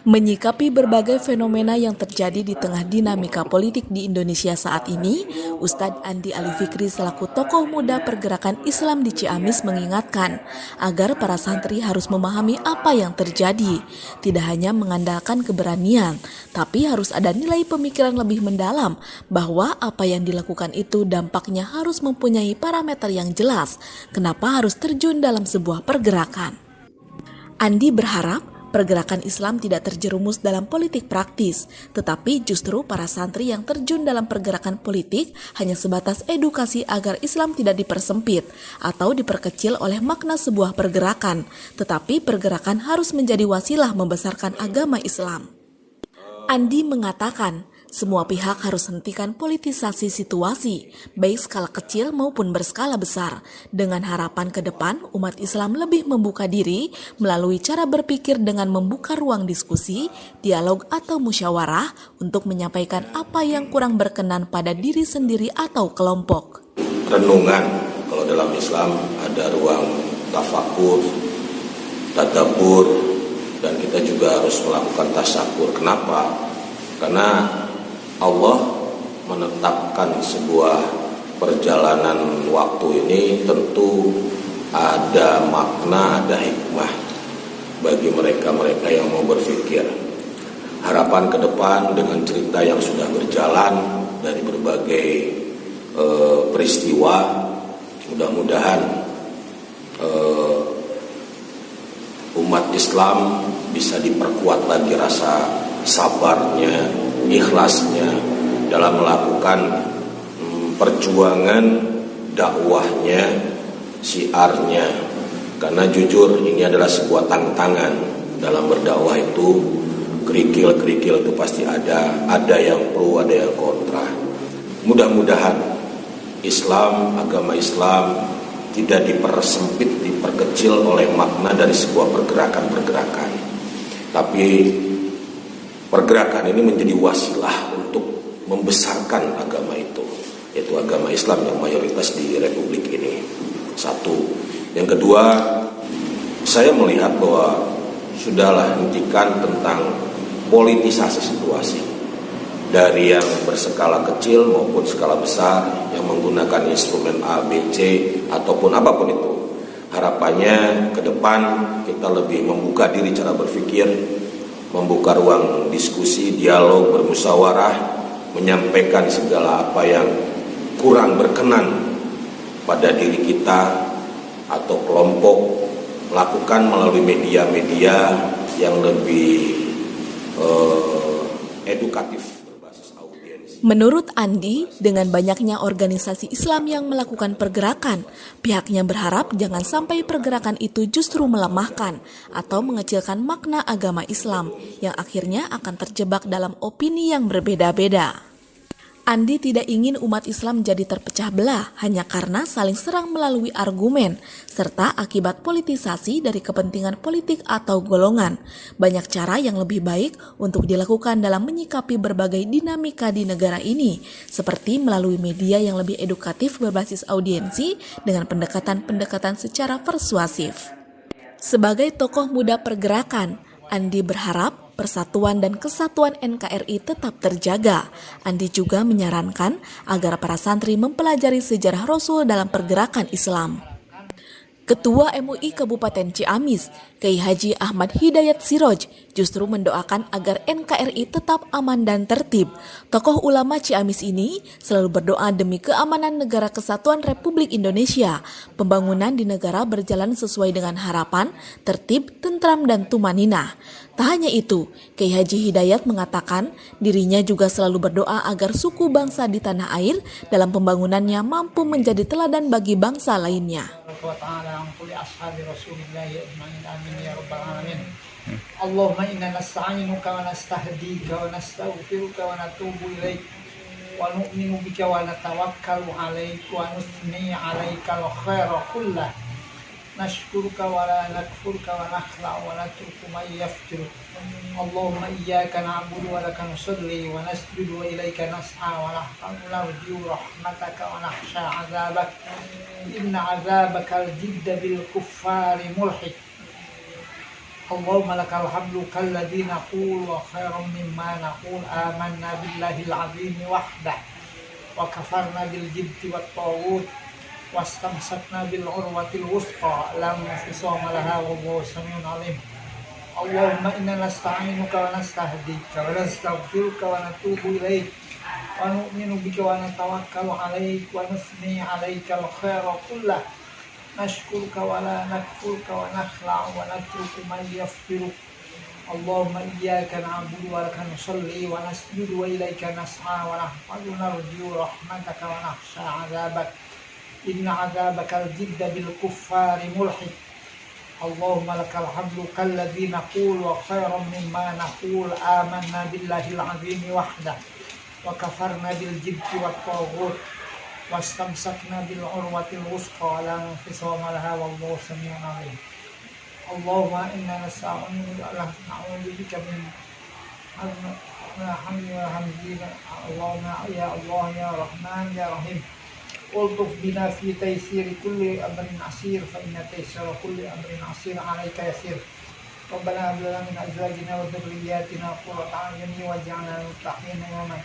Menyikapi berbagai fenomena yang terjadi di tengah dinamika politik di Indonesia saat ini, Ustadz Andi Ali Fikri selaku tokoh muda pergerakan Islam di Ciamis mengingatkan agar para santri harus memahami apa yang terjadi. Tidak hanya mengandalkan keberanian, tapi harus ada nilai pemikiran lebih mendalam bahwa apa yang dilakukan itu dampaknya harus mempunyai parameter yang jelas. Kenapa harus terjun dalam sebuah pergerakan? Andi berharap pergerakan Islam tidak terjerumus dalam politik praktis, tetapi justru para santri yang terjun dalam pergerakan politik hanya sebatas edukasi agar Islam tidak dipersempit atau diperkecil oleh makna sebuah pergerakan, tetapi pergerakan harus menjadi wasilah membesarkan agama Islam. Andi mengatakan, semua pihak harus hentikan politisasi situasi, baik skala kecil maupun berskala besar, dengan harapan ke depan umat Islam lebih membuka diri melalui cara berpikir dengan membuka ruang diskusi, dialog atau musyawarah untuk menyampaikan apa yang kurang berkenan pada diri sendiri atau kelompok. Renungan, kalau dalam Islam ada ruang tafakur, tadabbur, dan kita juga harus melakukan tasyakur. Kenapa? Karena Allah menetapkan sebuah perjalanan waktu ini tentu ada makna, ada hikmah bagi mereka-mereka yang mau berpikir. Harapan ke depan dengan cerita yang sudah berjalan dari berbagai peristiwa, mudah-mudahan umat Islam bisa diperkuat lagi rasa sabarnya, ikhlasnya dalam melakukan perjuangan dakwahnya, syiarnya. Karena jujur ini adalah sebuah tantangan dalam berdakwah itu. Kerikil-kerikil itu pasti ada yang pro, ada yang kontra. Mudah-mudahan Islam, agama Islam tidak dipersempit, diperkecil oleh makna dari sebuah pergerakan-pergerakan. Tapi pergerakan ini menjadi wasilah untuk membesarkan agama itu, yaitu agama Islam yang mayoritas di Republik ini. Satu. Yang kedua, saya melihat bahwa sudahlah hentikan tentang politisasi situasi. Dari yang berskala kecil maupun skala besar, yang menggunakan instrumen A, B, C, ataupun apapun itu. Harapannya ke depan kita lebih membuka diri cara berpikir, membuka ruang diskusi, dialog, bermusyawarah, menyampaikan segala apa yang kurang berkenan pada diri kita atau kelompok, lakukan melalui media-media yang lebih edukatif. Menurut Andi, dengan banyaknya organisasi Islam yang melakukan pergerakan, pihaknya berharap jangan sampai pergerakan itu justru melemahkan atau mengecilkan makna agama Islam yang akhirnya akan terjebak dalam opini yang berbeda-beda. Andi tidak ingin umat Islam jadi terpecah belah hanya karena saling serang melalui argumen, serta akibat politisasi dari kepentingan politik atau golongan. Banyak cara yang lebih baik untuk dilakukan dalam menyikapi berbagai dinamika di negara ini, seperti melalui media yang lebih edukatif berbasis audiensi dengan pendekatan-pendekatan secara persuasif. Sebagai tokoh muda pergerakan, Andi berharap persatuan dan kesatuan NKRI tetap terjaga. Andi juga menyarankan agar para santri mempelajari sejarah Rasul dalam pergerakan Islam. Ketua MUI Kabupaten Ciamis, Kiai Haji Ahmad Hidayat Siroj, justru mendoakan agar NKRI tetap aman dan tertib. Tokoh ulama Ciamis ini selalu berdoa demi keamanan negara kesatuan Republik Indonesia. Pembangunan di negara berjalan sesuai dengan harapan, tertib, tentram, dan tumanina. Tak hanya itu, Kiai Haji Hidayat mengatakan dirinya juga selalu berdoa agar suku bangsa di tanah air dalam pembangunannya mampu menjadi teladan bagi bangsa lainnya. Allahumma inna nasta'inuka wa nastahdika wa nastaghfiruka wa natubu ilaik wa nu'minu bika wa natawakkalu alaik wa nuthni alaika al-khaira kullah nashkuruka wa la nakfurka wa nakhla' wa natruku man yafjur. Allahumma iyyaka na'budu wa laka nusalli wa nasjudu wa ilaika nas'a wa narju rahmataka wa nakhsha 'adzabak inna 'adzabaka al-jidda bil kuffari mulhik. Allahumma lakal hamdu kalladzi naqul wa khairan mimma naqul amanna billahil azim wahdah wa kafarna bil jibti wat taghut wastamsakna bil urwatil wuthqa lam infisama laha wallahu samiun alim. Allahumma inna nasta'inuka wa nastahdika wa nastaghfiruka wa natubu ilaik wa nu'minu bika wa natawakkalu alaik wa nusni alaika al-khaira kullah nashkuruka wa la nakfurka wa nakhla'u wa natruku man yaftiruk. Allahumma iyyaka na'budu wa laka nusalli wa nasjudu wa ilaika nas'a wa nahmadu narju rahmataka wa nakhsha 'adzabak inna 'adzabaka al-jidda bil kuffari mulhid. Allahumma lakal hamdu kalladzi naqul wa khairan mimma naqul amanna billahil azim wahdah wa kafarna bil jibti wat taghut wastamsakna bil urwatil wuthqa la infisama laha wallahu samiun alim. Allahumma inna na'udzu bika min hamdi wa hamdika. Allahumma ya Allah ya Rahman ya Rahim ultuf bina fi taysiri kulli amrin asir fa inna taysira kulli amrin asir alayka yasir. Rabbana hab lana min azwajina wa dhurriyyatina qurrata a'yunin waj'alna lil muttaqina imama.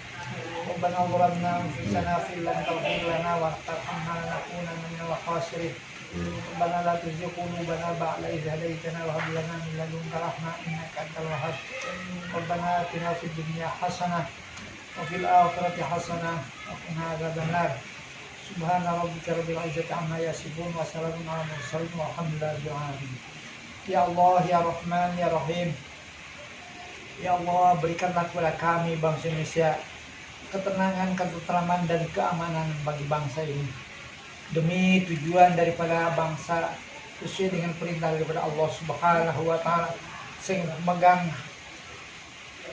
Rabbana zalamna anfusana fa illam taghfir lana wa tarhamna lanakunanna minal khasirin. Rabbana la tuzigh qulubana ba'da idh hadaytana wa hab lana min ladunka rahmah innaka antal wahhab. Rabbana atina fid dunya hasanah wa fil akhirati hasanah wa qina adzabannar. Subhana rabbika rabbil izzati amma yasifun wa salamun alal mursalin walhamdulillahi rabbil alamin. Ya Allah, ya Rahman, ya Rahim. Ya Allah, berikanlah kepada kami bangsa Indonesia ketenangan, ketentraman dan keamanan bagi bangsa ini. Demi tujuan daripada bangsa sesuai dengan perintah daripada Allah Subhanahu wa taala, sehingga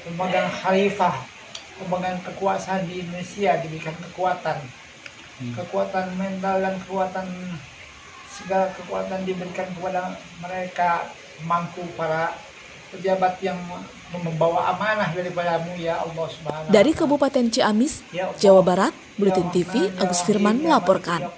pemegang khalifah, pemegang kekuasaan di Indonesia diberikan kekuatan mental dan segala kekuatan diberikan kepada mereka, mampu para pejabat yang membawa amanah daripadamu ya Allah Subhanahu wa taala. Dari Kabupaten Ciamis, Jawa Barat, Buletin TV, Agus Firman melaporkan.